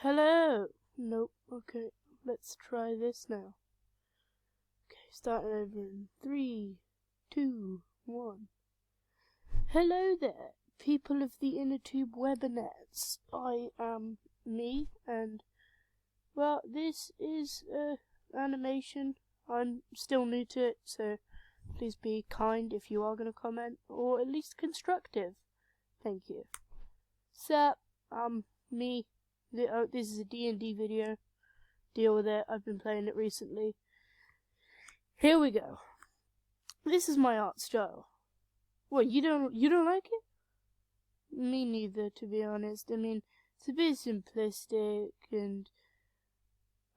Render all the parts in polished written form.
Hello. Nope. Okay, let's try this now. Okay, starting over in 3, 2, 1. Hello there, people of the InnerTube webinets. I am me, and well, this is animation. I'm still new to it, so please be kind if you are going to comment, or at least constructive. Thank you. Sup, me. This is a D&D video. Deal with it. I've been playing it recently. Here we go. This is my art style. What, you don't like it? Me neither, to be honest. I mean, it's a bit simplistic, and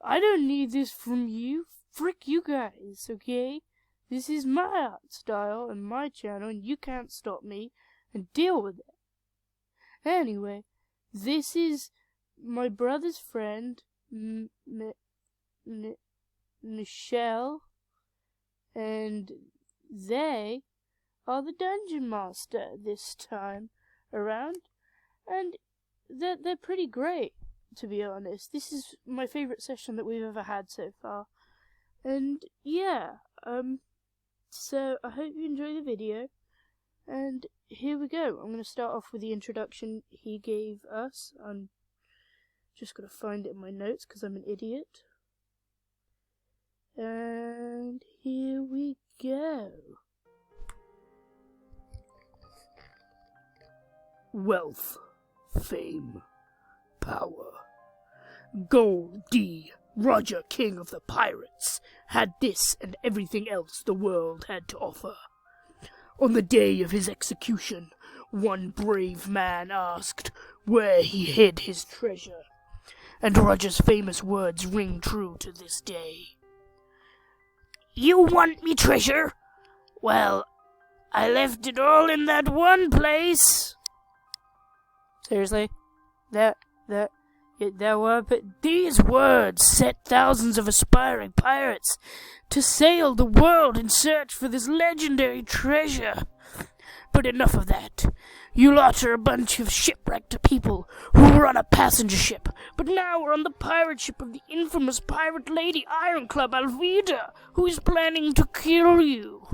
I don't need this from you. Frick you guys, okay? This is my art style and my channel, and you can't stop me, and deal with it. Anyway, this is my brother's friend, Michelle, and they are the dungeon master this time around, and they're pretty great, to be honest. This is my favourite session that we've ever had so far, and yeah, so I hope you enjoy the video, and here we go. I'm going to start off with the introduction he gave us. I'm just going to find it in my notes because I'm an idiot. And here we go. Wealth, fame, power. Gold D. Roger, king of the pirates, had this and everything else the world had to offer. On the day of his execution, one brave man asked where he hid his treasure, and Roger's famous words ring true to this day. "You want me treasure? Well, I left it all in that one place." Seriously? But these words set thousands of aspiring pirates to sail the world in search for this legendary treasure. But enough of that. You lot are a bunch of shipwrecked people who were on a passenger ship, but now we're on the pirate ship of the infamous pirate lady Iron Club Alvida, who is planning to kill you.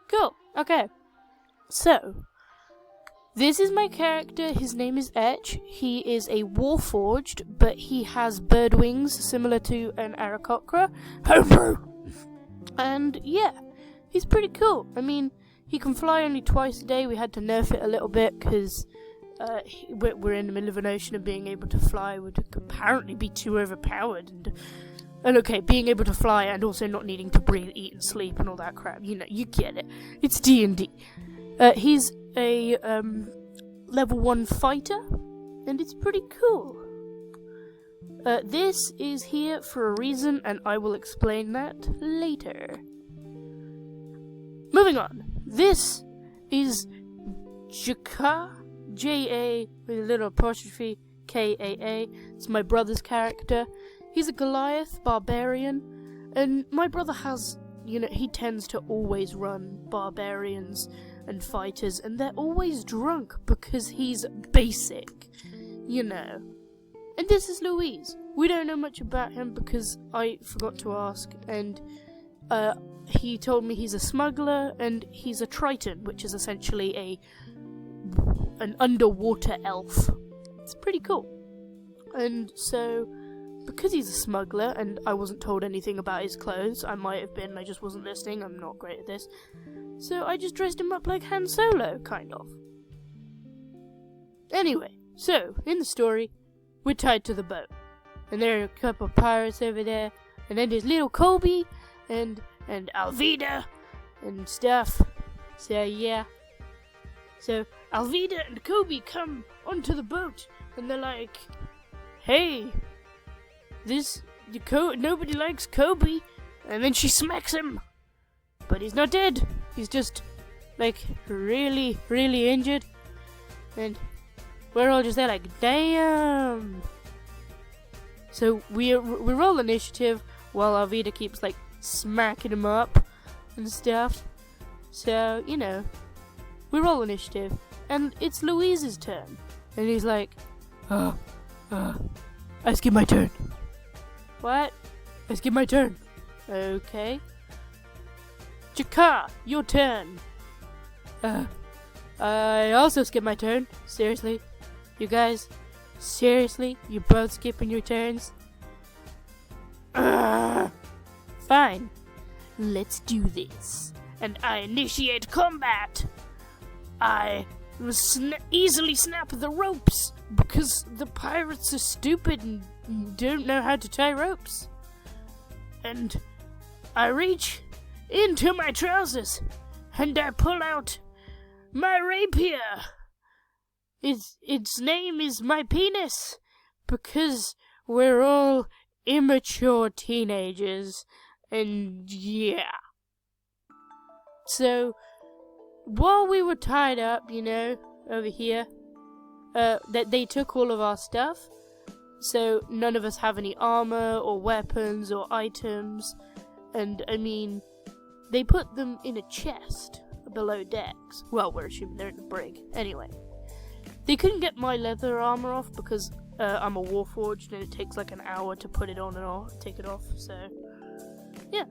Cool. Okay. So, this is my character. His name is Etch. He is a warforged, but he has bird wings similar to an Aarakocra. And yeah, he's pretty cool. I mean, he can fly only twice a day. We had to nerf it a little bit because we're in the middle of an ocean, and being able to fly would apparently be too overpowered. And okay, being able to fly and also not needing to breathe, eat, and sleep and all that crap. You know, you get it. It's D&D. He's a level 1 fighter, and it's pretty cool. This is here for a reason, and I will explain that later. Moving on. This is Jaka, J-A with a little apostrophe, K-A-A. It's my brother's character. He's a Goliath barbarian, and my brother has, he tends to always run barbarians and fighters, and they're always drunk because he's basic, And this is Louise. We don't know much about him because I forgot to ask, and he told me he's a smuggler, and he's a Triton, which is essentially an underwater elf. It's pretty cool. And so, because he's a smuggler, and I wasn't told anything about his clothes, I might have been, I just wasn't listening, I'm not great at this, so I just dressed him up like Han Solo, kind of. Anyway, so, in the story, we're tied to the boat, and there are a couple of pirates over there, and then there's little Kobe, and Alvida, and stuff. So yeah. So Alvida and Kobe come onto the boat, and they're like, "Hey, nobody likes Kobe." And then she smacks him, but he's not dead. He's just really, really injured, and we're all just there like, damn. So we roll initiative while Alvida keeps smacking him up and stuff. So, we roll initiative, and it's Louise's turn. And he's like, "Oh, I skip my turn. What? I skip my turn. Okay. Jakar, your turn. I also skip my turn. Seriously? You guys? Seriously? You both skipping your turns? Fine. Let's do this. And I initiate combat. I easily snap the ropes because the pirates are stupid and don't know how to tie ropes. And I reach into my trousers and I pull out my rapier. Its name is my penis because we're all immature teenagers, and yeah. So while we were tied up, over here, that they took all of our stuff, so none of us have any armor or weapons or items, and I mean, they put them in a chest below decks. Well, we're assuming they're in the brig. Anyway, they couldn't get my leather armor off because I'm a warforged and it takes like an hour to put it on and take it off, so yeah.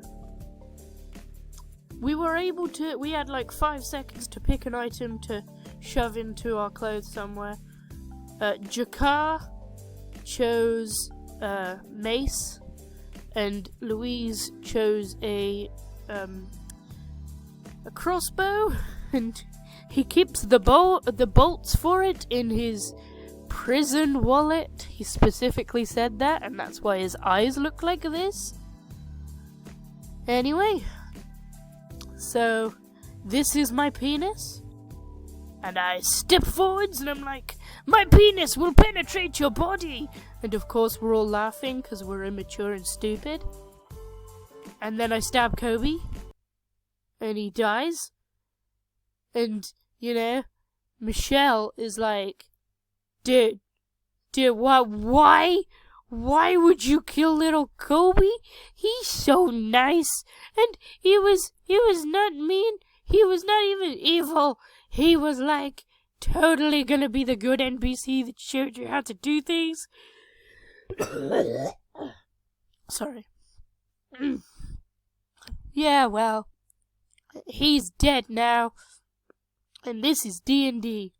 We had like 5 seconds to pick an item to shove into our clothes somewhere. Jakar chose mace, and Louise chose a crossbow, and he keeps the bolts for it in his prison wallet. He specifically said that, and that's why his eyes look like this. Anyway, so this is my penis, and I step forwards and I'm like, my penis will penetrate your body, and of course we're all laughing because we're immature and stupid. And then I stab Kobe and he dies, and Michelle is like, dude, why would you kill little Kobe? He's so nice, and he was not mean, he was not even evil, he was like totally gonna be the good NPC that showed you how to do things. Sorry. Yeah, well, he's dead now, and this is D&D.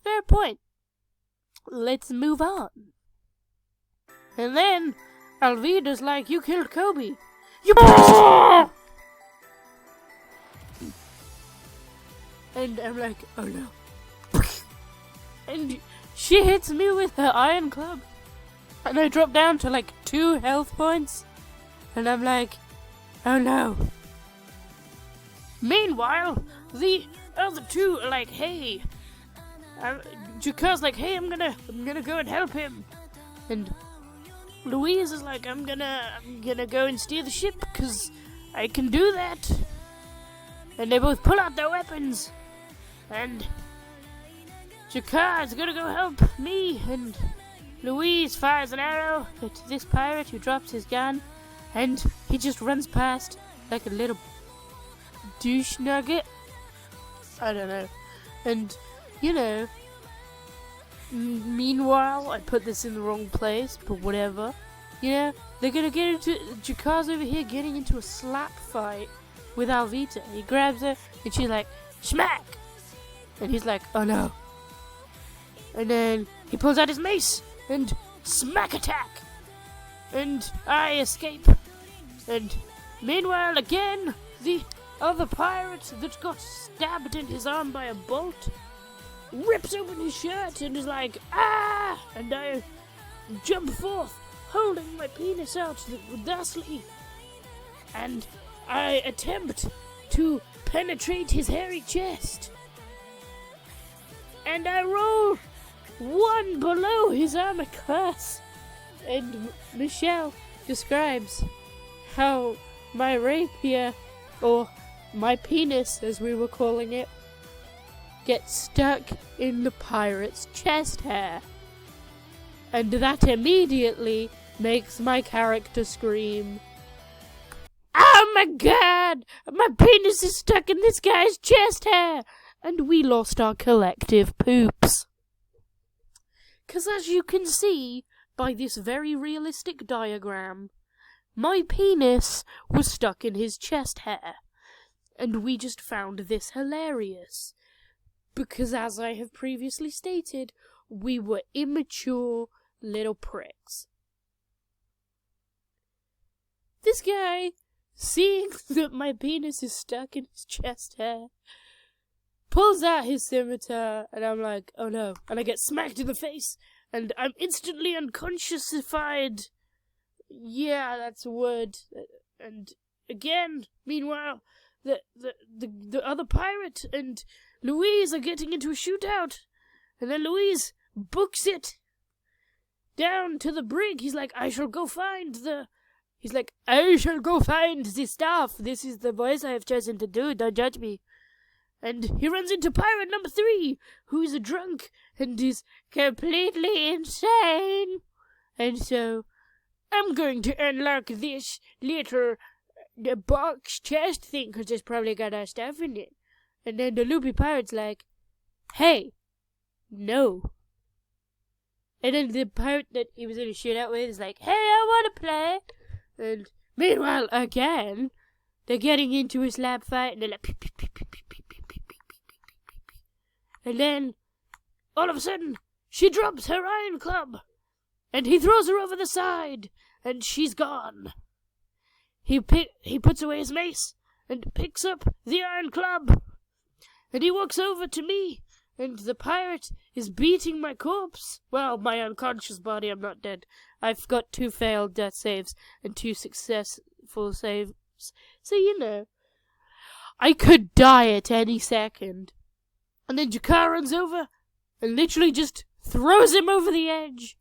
Fair point. Let's move on. And then Alvida's like, you killed Kobe. You And I'm like, oh no. And she hits me with her iron club. And I drop down to like 2 health points. And I'm like, oh no. Meanwhile, the other two are like, hey. Jakar's like, hey, I'm gonna go and help him. And Louise is like, I'm gonna go and steer the ship because I can do that. And they both pull out their weapons. And Jakar's gonna go help me, and Louise fires an arrow at this pirate who drops his gun, and he just runs past like a little douche nugget. I don't know. And, meanwhile, I put this in the wrong place, but whatever. They're gonna get into, Jakar's over here getting into a slap fight with Alvita. He grabs her, and she's like, smack! And he's like, oh no. And then he pulls out his mace, and smack attack! And I escape. And meanwhile, again, the other pirate that got stabbed in his arm by a bolt rips open his shirt and is like, ah! And I jump forth, holding my penis out thusly. And I attempt to penetrate his hairy chest. And I roll 1 below his armor class. And Michelle describes how my rapier, or my penis as we were calling it, gets stuck in the pirate's chest hair. And that immediately makes my character scream, oh my god! My penis is stuck in this guy's chest hair! and we lost our collective poops. 'Cause as you can see by this very realistic diagram, my penis was stuck in his chest hair, and we just found this hilarious. Because as I have previously stated, we were immature little pricks. This guy, seeing that my penis is stuck in his chest hair, pulls out his scimitar, and I'm like, oh no, and I get smacked in the face, and I'm instantly unconsciousified. Yeah, that's a word. And again, meanwhile, the other pirate and Louise are getting into a shootout, and then Louise books it down to the brig. He's like, I shall go find the staff. This is the voice I have chosen to do, don't judge me. And he runs into pirate number 3, who is a drunk and is completely insane. And so, I'm going to unlock this little box chest thing, because it's probably got our stuff in it. And then the loopy pirate's like, hey, no. And then the pirate that he was in a shootout with is like, hey, I want to play. And meanwhile, again, they're getting into a slap fight, and they're like, pew, pew, pew, pew, pew, pew, pew, pew, pew, pew, pew, pew. And then, all of a sudden, she drops her iron club, and he throws her over the side, and she's gone. He puts away his mace, and picks up the iron club, and he walks over to me, and the pirate is beating my corpse. Well, my unconscious body, I'm not dead. I've got 2 failed death saves and 2 successful saves. So, you know, I could die at any second. And then Jakar runs over and literally just throws him over the edge,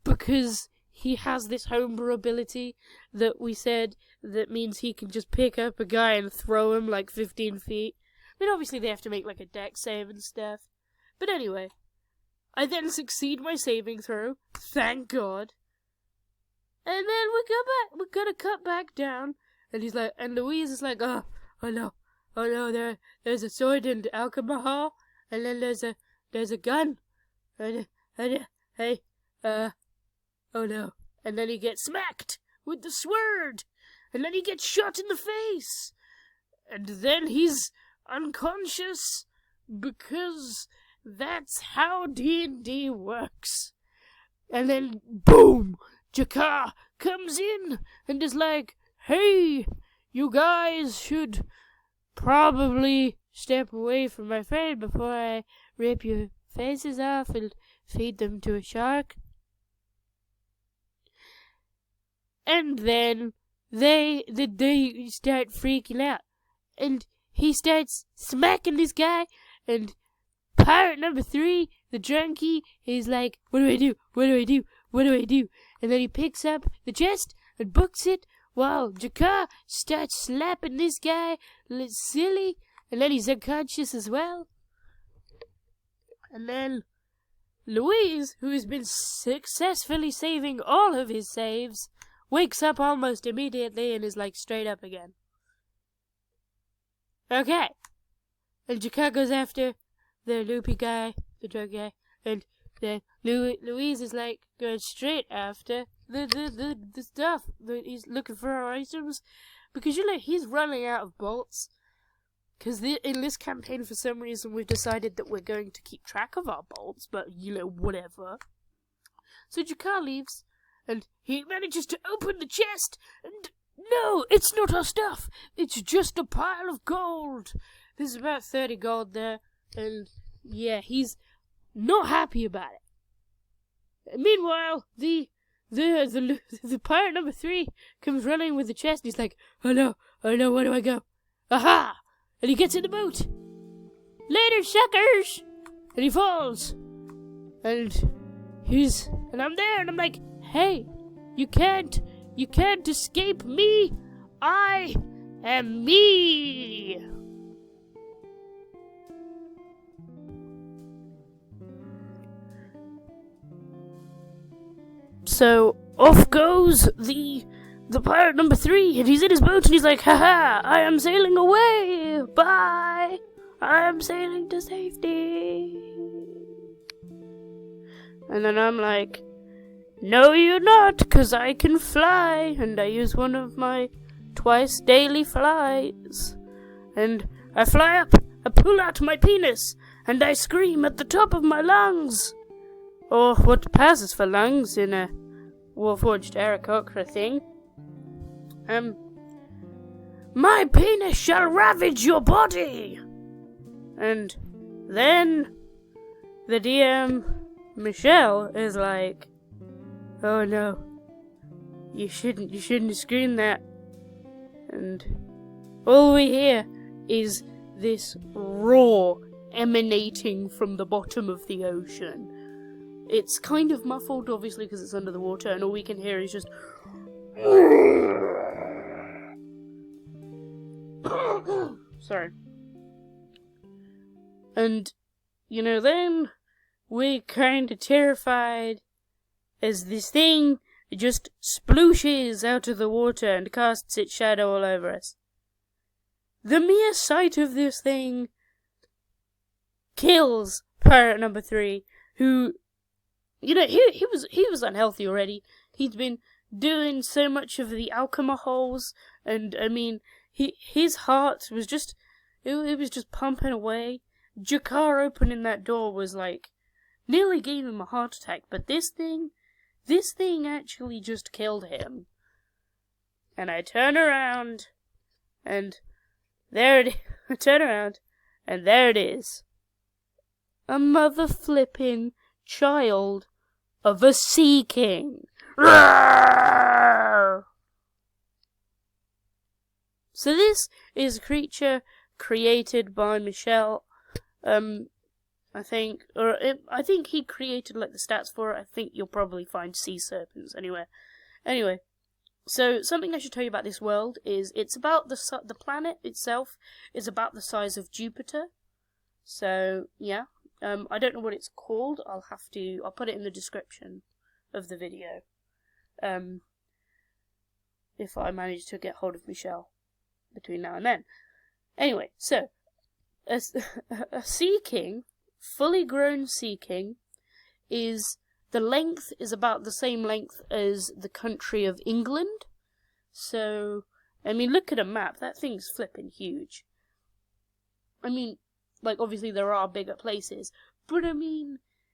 because he has this homebrew ability that we said that means he can just pick up a guy and throw him like 15 feet. I mean, obviously they have to make like a dex save and stuff. But anyway, I then succeed my saving throw, thank God. And then we're gonna cut back down, and he's like, and Louise is like, oh no, there's a sword and alcohol, and then there's a gun, and hey, oh no, and then he gets smacked with the sword, and then he gets shot in the face, and then he's unconscious, because that's how D&D works. And then, boom, Jakar comes in and is like, hey, you guys should probably step away from my friend before I rip your faces off and feed them to a shark. And then they start freaking out, and he starts smacking this guy, and pirate number 3, the drunkie, is like, what do I do? What do I do? What do I do? And then he picks up the chest and books it, while Jakar starts slapping this guy silly, and then he's unconscious as well. And then Louise, who has been successfully saving all of his saves, wakes up almost immediately and is like straight up again. Okay. And Jakar goes after the loopy guy, the drug guy, and then Louise is like going straight after the stuff. He's looking for our items, because you know he's running out of bolts. Because in this campaign, for some reason, we've decided that we're going to keep track of our bolts, but you know, whatever. So Jakar leaves, and he manages to open the chest, and no, it's not our stuff. It's just a pile of gold. There's about 30 gold there, and yeah, he's not happy about it. And meanwhile, the pirate number 3 comes running with the chest, and he's like, oh no, where do I go? Aha! And he gets in the boat. Later, suckers! And he falls. And I'm there, and I'm like, hey, you can't escape me. I am me. So off goes the pirate number 3, and he's in his boat, and he's like, haha, I am sailing away, bye. I am sailing to safety. And then I'm like, no you're not, 'cause I can fly. And I use one of my twice daily flights. And I fly up, I pull out my penis, and I scream at the top of my lungs. Or what passes for lungs in a Warforged Aarakocra thing. My penis shall ravage your body! And then the DM, Michelle, is like, oh no, you shouldn't scream that. And all we hear is this roar emanating from the bottom of the ocean. It's kind of muffled, obviously, because it's under the water, and all we can hear is just sorry. And, then we're kind of terrified as this thing just splooshes out of the water and casts its shadow all over us. The mere sight of this thing kills pirate number 3, who, he was unhealthy already. He'd been doing so much of the alcohols, and his heart was just, it was just pumping away. Jakar opening that door was like, nearly gave him a heart attack, but this thing actually just killed him. And I turn around, and there it is. I turn around, and there it is. A mother-flipping child of a sea king. Roar! So this is a creature created by Michelle. I think he created like the stats for it. I think you'll probably find sea serpents anywhere. Anyway, so something I should tell you about this world is it's about the planet itself is about the size of Jupiter. So yeah, I don't know what it's called. I'll put it in the description of the video. If I manage to get hold of Michelle between now and then. Anyway, so a sea king, fully grown sea king, the length is about the same length as the country of England. So, look at a map. That thing's flipping huge. Obviously there are bigger places, but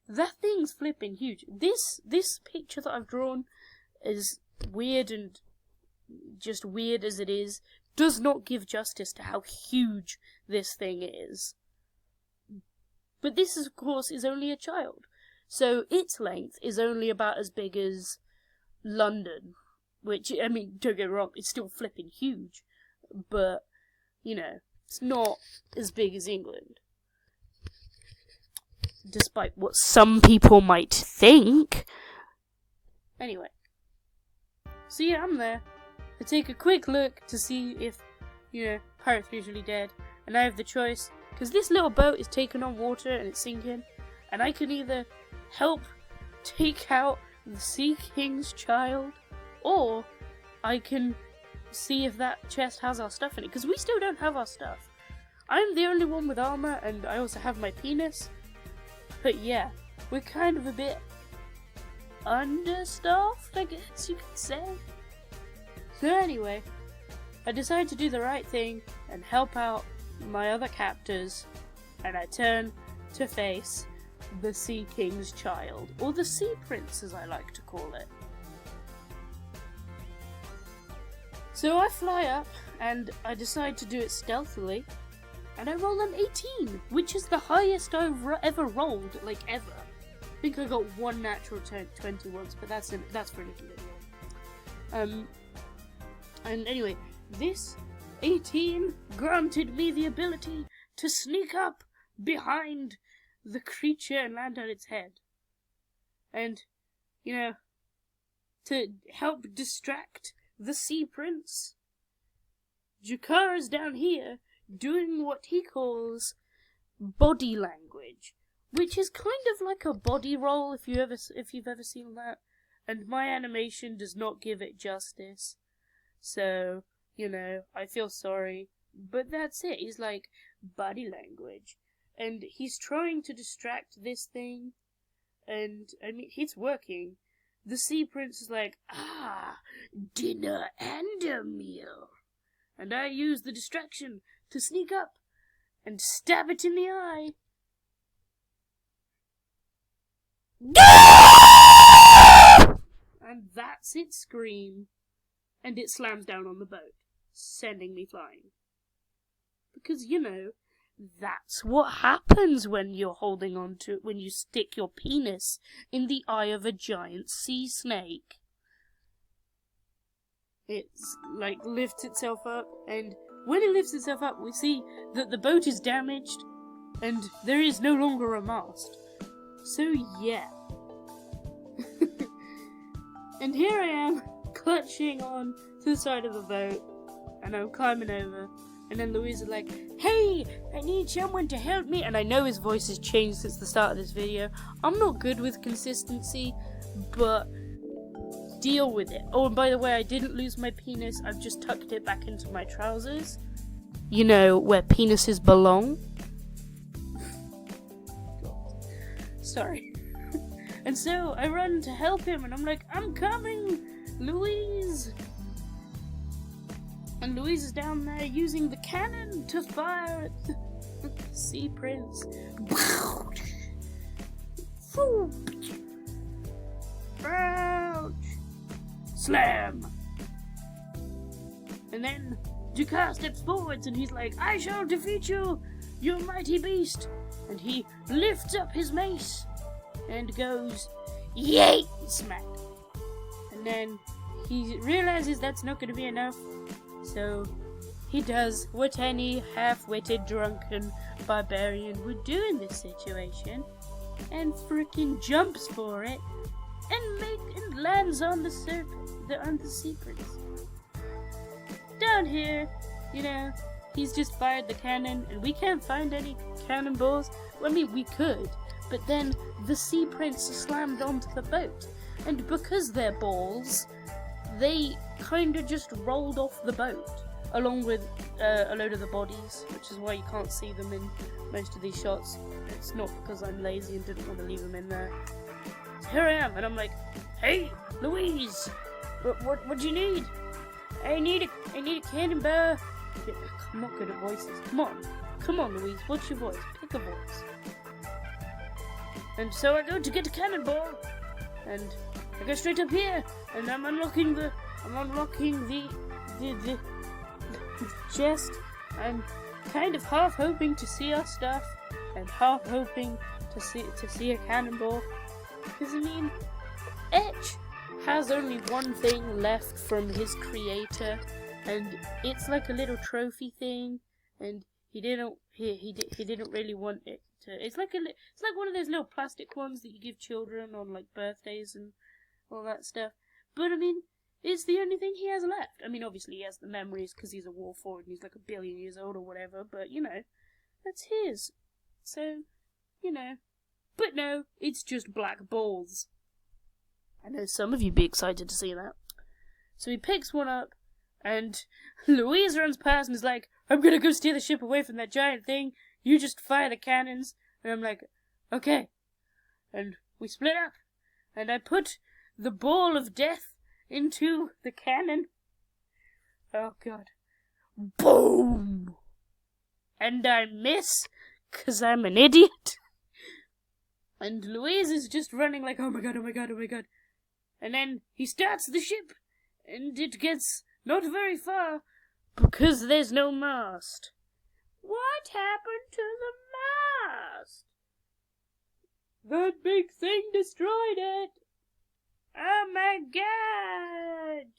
that thing's flipping huge. This picture that I've drawn is weird, and just weird as it is, does not give justice to how huge this thing is. But this, of course, is only a child. So its length is only about as big as London. Which, don't get me wrong, it's still flipping huge. But, it's not as big as England. Despite what some people might think. Anyway. So yeah, I'm there. I take a quick look to see if, Pirate 3 is really dead. And I have the choice, because this little boat is taking on water and it's sinking. And I can either help take out the Sea King's child, or I can see if that chest has our stuff in it. Because we still don't have our stuff. I'm the only one with armor, and I also have my penis. But yeah, we're kind of a bit understaffed, I guess you could say. So anyway, I decided to do the right thing and help out my other captors, and I turn to face the Sea King's child, or the Sea Prince as I like to call it. So I fly up, and I decide to do it stealthily, and I roll an 18, which is the highest I've ever rolled, ever. I think I got one natural 20 once, but that's for a little video. And anyway, this 18 granted me the ability to sneak up behind the creature and land on its head. And, to help distract the Sea Prince, Jakar is down here doing what he calls body language, which is kind of like a body roll if you've ever seen that. And my animation does not give it justice. So, I feel sorry, But that's it. He's like, body language. And he's trying to distract this thing. And, I mean, it's working. The Sea Prince is like, dinner and a meal. And I use the distraction to sneak up and stab it in the eye. And that's its scream. And it slams down on the boat, sending me flying. Because, you know, that's what happens when you're holding on to when you stick your penis in the eye of a giant sea snake. It's like lifts itself up, and when it lifts itself up, we see that the boat is damaged, and there is no longer a mast. So yeah. And here I am, clutching on to the side of the boat, and I'm climbing over, and then Louise is like, hey, I need someone to help me, and I know his voice has changed since the start of this video. I'm not good with consistency, but deal with it. Oh, and by the way, I didn't lose my penis, I've just tucked it back into my trousers. You know, where penises belong. God. Sorry. And so, I run to help him, and I'm like, I'm coming, Louise! And Louise is down there using the cannon to fire at the Sea Prince. Ouch! Slam! And then Jakar steps forwards and he's like, I shall defeat you, you mighty beast! And he lifts up his mace and goes, yay! Smack! And then he realizes that's not going to be enough, so he does what any half-witted drunken barbarian would do in this situation, and frickin' jumps for it, and lands on the Sea Prince. Down here, you know, he's just fired the cannon, and we can't find any cannonballs. Well, I mean, we could, but then the Sea Prince slammed onto the boat, and because they're balls, they kind of just rolled off the boat, along with a load of the bodies, which is why you can't see them in most of these shots. It's not because I'm lazy and didn't want to leave them in there. So here I am, and I'm like, hey, Louise, what do you need? I need a cannonball. I'm not good at voices. Come on, Louise, what's your voice? Pick a voice. And so I go to get a cannonball, and I go straight up here, and I'm unlocking the chest. I'm kind of half hoping to see our stuff, and half hoping to see a cannonball. Because I mean, Etch has only one thing left from his creator, and it's like a little trophy thing, and he didn't really want it to. It's like one of those little plastic ones that you give children on like birthdays and all that stuff. But I mean, it's the only thing he has left. I mean, obviously he has the memories because he's a war forward and he's like 1 billion years old or whatever. But you know, that's his. So, you know. But no, it's just black balls. I know some of you be excited to see that. So he picks one up, and Louise runs past and is like, I'm gonna go steer the ship away from that giant thing. You just fire the cannons. And I'm like, okay. And we split up, and I put the ball of death into the cannon. Oh god. Boom! And I miss, 'cause I'm an idiot. And Louise is just running like, oh my god, oh my god, oh my god. And then he starts the ship, and it gets not very far, because there's no mast. What happened to the mast? That big thing destroyed it. Oh my god.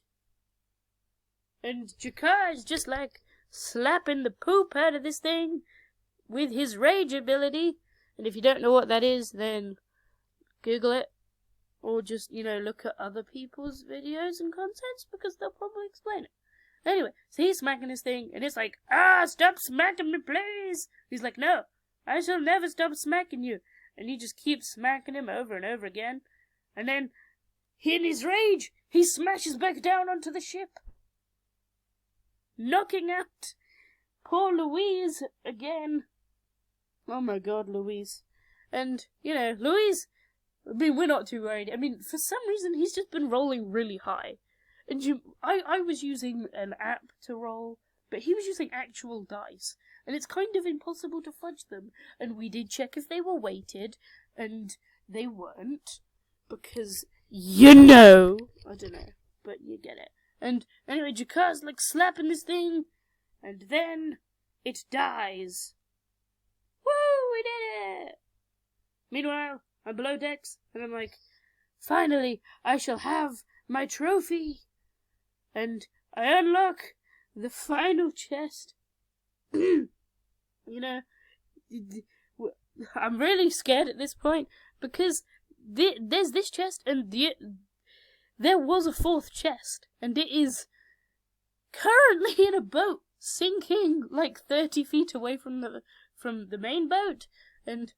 And Jakar is just like slapping the poop out of this thing with his rage ability. And if you don't know what that is, then Google it. Or just, you know, look at other people's videos and contents, because they'll probably explain it. Anyway, so he's smacking this thing, and it's like, stop smacking me, please! He's like, no, I shall never stop smacking you. And he just keeps smacking him over and over again. And then, in his rage, he smashes back down onto the ship, knocking out poor Louise again. Oh my god, Louise. And, you know, Louise, I mean, we're not too worried. I mean, for some reason, he's just been rolling really high. And I was using an app to roll, but he was using actual dice. And it's kind of impossible to fudge them. And we did check if they were weighted, and they weren't. Because, you know, I don't know, but you get it. And anyway, Jakar's like slapping this thing, and then it dies. Woo, we did it! Meanwhile, I'm below decks, and I'm like, finally, I shall have my trophy. And I unlock the final chest. You know, I'm really scared at this point, because there's this chest, and there was a fourth chest, and it is currently in a boat, sinking like 30 feet away from the main boat, and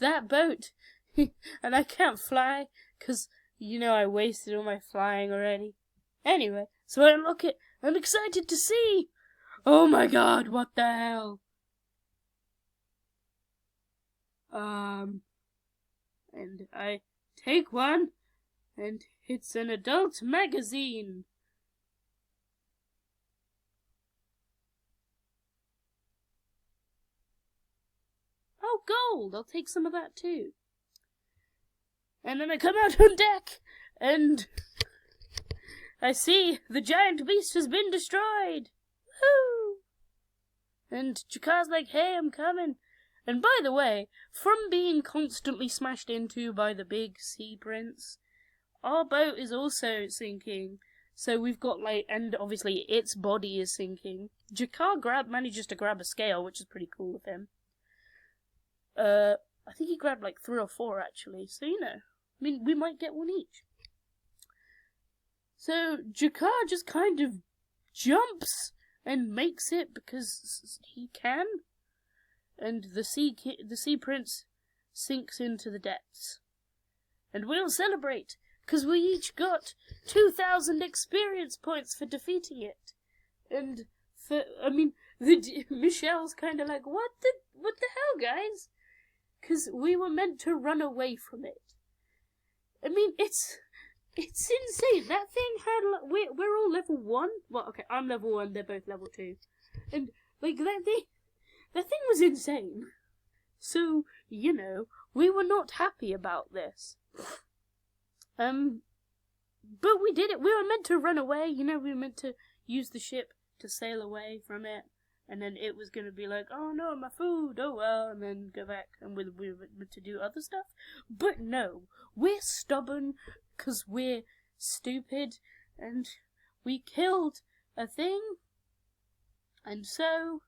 that boat, and I can't fly, because, you know, I wasted all my flying already. Anyway, so I unlock it. I'm excited to see. Oh my god, what the hell? And I take one, and it's an adult magazine. Oh, gold! I'll take some of that too. And then I come out on deck, and I see the giant beast has been destroyed. Woo! And Jakar's like, hey, I'm coming. And by the way, from being constantly smashed into by the big sea prince, our boat is also sinking. So we've got like, and obviously its body is sinking. Jakar manages to grab a scale, which is pretty cool of him. I think he grabbed like 3 or 4 actually, so you know, I mean, we might get one each. So Jakar just kind of jumps and makes it because he can, and the sea prince sinks into the depths, and we'll celebrate because we each got 2,000 experience points for defeating it, and Michelle's kind of like, what the hell, guys? Because we were meant to run away from it. I mean, it's insane. That thing had, we're all level 1. Well, okay, I'm level 1, they're both level 2. And, like, that thing was insane. So, you know, we were not happy about this. But we did it. We were meant to run away, you know, we were meant to use the ship to sail away from it. And then it was going to be like, oh no, my food, oh well, and then go back, and we were meant to do other stuff. But no, we're stubborn, because we're stupid, and we killed a thing, and so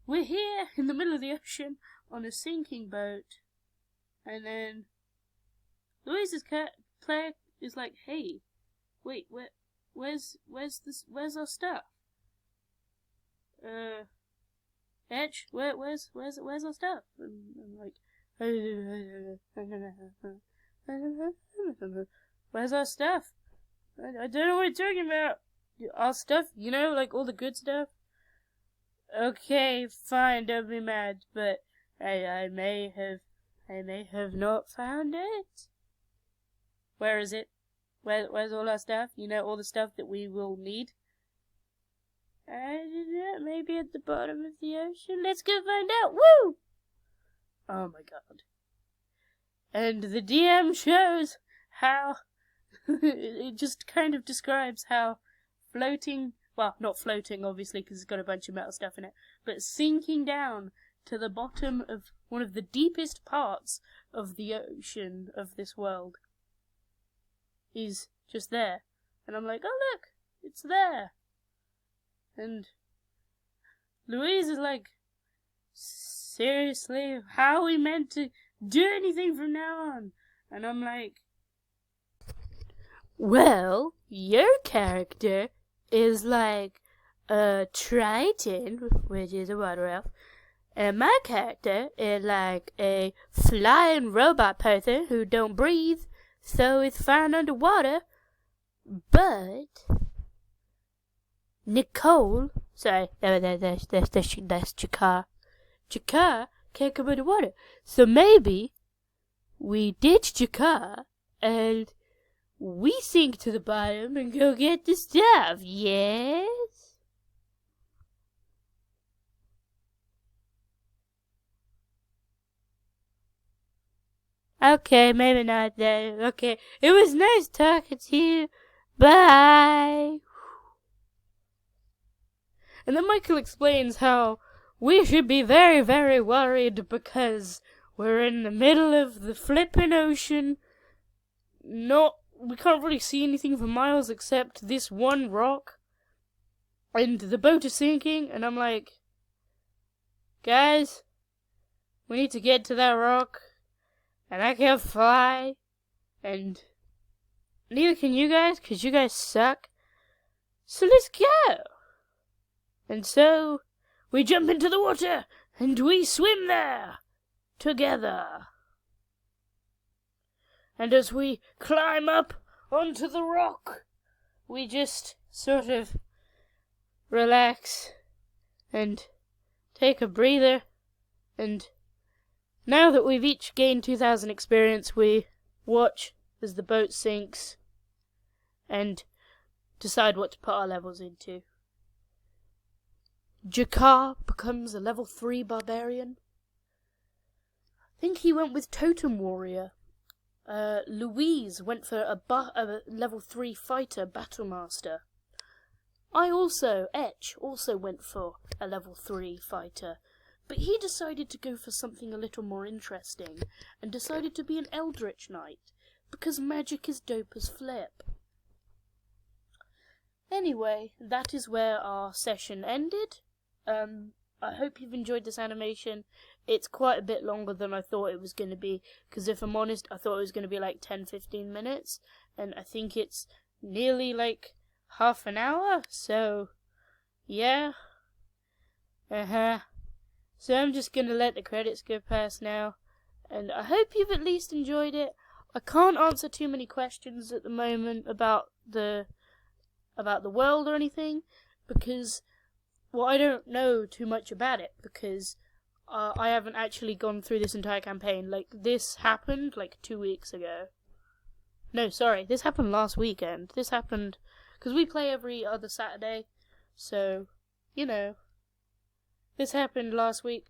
we're here in the middle of the ocean on a sinking boat, and then Louise's player is like, hey, wait, where's our stuff? Edge, where's our stuff? And I'm like, where's our stuff? I don't know what you're talking about. Our stuff, you know, like all the good stuff. Okay, fine, don't be mad, but I may have not found it. Where is it? Where's all our stuff? You know, all the stuff that we will need. I don't know, maybe at the bottom of the ocean. Let's go find out. Woo! Oh my god. And the DM shows how it just kind of describes how floating, well, not floating obviously because it's got a bunch of metal stuff in it, but sinking down to the bottom of one of the deepest parts of the ocean of this world is just there. And I'm like, oh look, it's there. And Louise is like, seriously, how are we meant to do anything from now on? And I'm like, well, your character is like a Triton, which is a water elf, and my character is like a flying robot person who don't breathe, so it's fine underwater, but Nicole Sorry, that's Jakar. Jakar can't come underwater. So maybe we ditch Jakar and we sink to the bottom and go get the stuff, yes? Okay, maybe not then. Okay, it was nice talking to you. Bye. And then Michael explains how we should be very, very worried because we're in the middle of the flippin' ocean. We can't really see anything for miles except this one rock. And the boat is sinking, and I'm like, guys, we need to get to that rock. And I can't fly. And neither can you guys, because you guys suck. So let's go. And so we jump into the water, and we swim there together. And as we climb up onto the rock, we just sort of relax and take a breather. And now that we've each gained 2,000 experience, we watch as the boat sinks and decide what to put our levels into. Jakar becomes a level 3 barbarian. I think he went with Totem Warrior. Louise went for a level 3 fighter, Battlemaster. Etch also went for a level 3 fighter. But he decided to go for something a little more interesting, and decided to be an Eldritch Knight, because magic is dope as flip. Anyway, that is where our session ended. I hope you've enjoyed this animation. It's quite a bit longer than I thought it was going to be, because if I'm honest, I thought it was going to be like 10-15 minutes, and I think it's nearly like half an hour, so yeah. So I'm just going to let the credits go past now, and I hope you've at least enjoyed it. I can't answer too many questions at the moment about the world or anything, because I don't know too much about it, because I haven't actually gone through this entire campaign. Like, this happened like 2 weeks ago. No, sorry, this happened last weekend. This happened because we play every other Saturday, so, you know, this happened last week,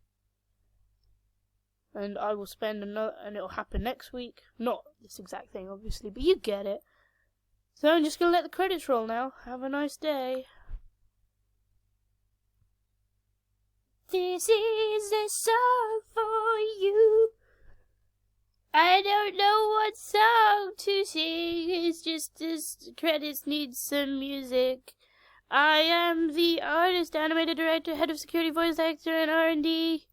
and I will spend another, and it'll happen next week. Not this exact thing, obviously, but you get it. So I'm just gonna let the credits roll now. Have a nice day. This is a song for you. I don't know what song to sing. It's just this credits need some music. I am the artist, animator, director, head of security, voice actor, and R&D.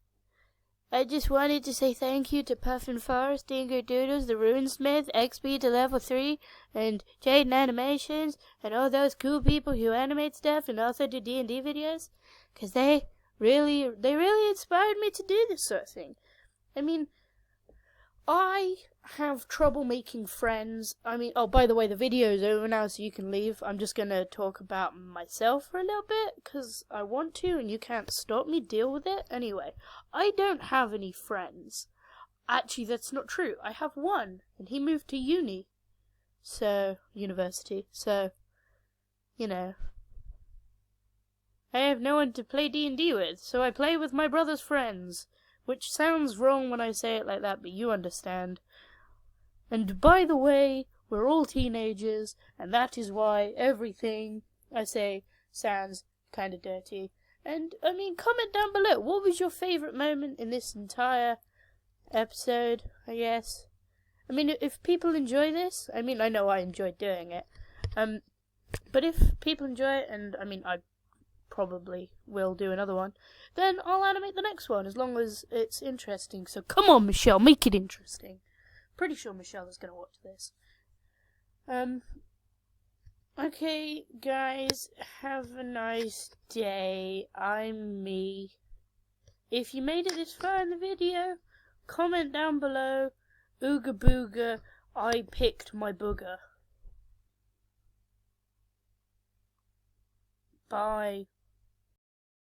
I just wanted to say thank you to Puffin Forest, Dinger Doodles, the Runesmith, XP to level 3, and Jaden Animations, and all those cool people who animate stuff and also do D&D videos, because they really inspired me to do this sort of thing. I mean, I have trouble making friends. Oh, by the way, the video is over now, so you can leave. I'm just going to talk about myself for a little bit, because I want to, and you can't stop me. Deal with it. Anyway, I don't have any friends. Actually, that's not true. I have one, and he moved to university. So, you know. I have no one to play D&D with, so I play with my brother's friends. Which sounds wrong when I say it like that, but you understand. And by the way, we're all teenagers, and that is why everything I say sounds kinda dirty. And, comment down below, what was your favourite moment in this entire episode, I guess? If people enjoy this, I know I enjoyed doing it. But if people enjoy it, and, I probably will do another one, then I'll animate the next one, as long as it's interesting. So come on, Michelle, make it interesting. Pretty sure Michelle is going to watch this. Okay, guys, have a nice day. I'm me. If you made it this far in the video, comment down below, ooga booga, I picked my booger. Bye.